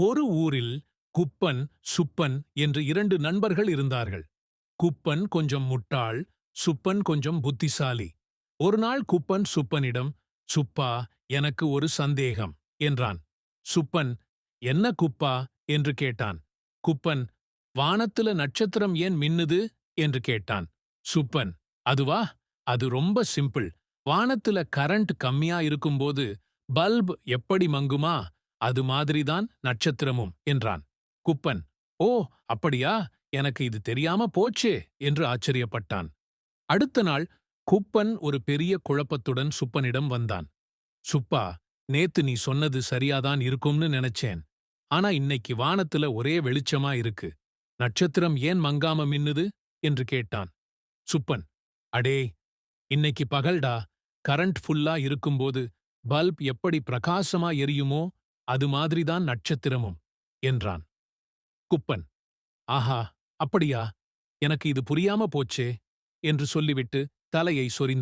ஒரு ஊரில் குப்பன், சுப்பன் என்று இரண்டு நண்பர்கள் இருந்தார்கள். குப்பன் கொஞ்சம் முட்டாள், சுப்பன் கொஞ்சம் புத்திசாலி. ஒருநாள் குப்பன் சுப்பனிடம், "சுப்பா, எனக்கு ஒரு சந்தேகம்" என்றான். சுப்பன், "என்ன குப்பா?" என்று கேட்டான். குப்பன், "வானத்துல நட்சத்திரம் ஏன் மின்னுது?" என்று கேட்டான். சுப்பன், "அதுவா? அது ரொம்ப சிம்பிள். வானத்துல கரண்ட் கம்மியா இருக்கும்போது பல்ப் எப்படி மங்குமா, அது மாதிரிதான் நட்சத்திரமும்" என்றான். குப்பன், "ஓ, அப்படியா? எனக்கு இது தெரியாம போச்சே" என்று ஆச்சரியப்பட்டான். அடுத்த நாள் குப்பன் ஒரு பெரிய குழப்பத்துடன் சுப்பனிடம் வந்தான். "சுப்பா, நேத்து நீ சொன்னது சரியாதான் இருக்கும்னு நினைச்சேன். ஆனா இன்னைக்கு வானத்துல ஒரே வெளிச்சமா இருக்கு. நட்சத்திரம் ஏன் மங்காம மின்னுது?" என்று கேட்டான். சுப்பன், "அடே, இன்னைக்கு பகல்டா. கரண்ட் ஃபுல்லா இருக்கும்போது பல்ப் எப்படி பிரகாசமா எரியுமோ அது மாதிரிதான் நட்சத்திரமும்" என்றான். குப்பன், "ஆஹா, அப்படியா? எனக்கு இது புரியாம போச்சே" என்று சொல்லிவிட்டு தலையை சொரிந்தான்.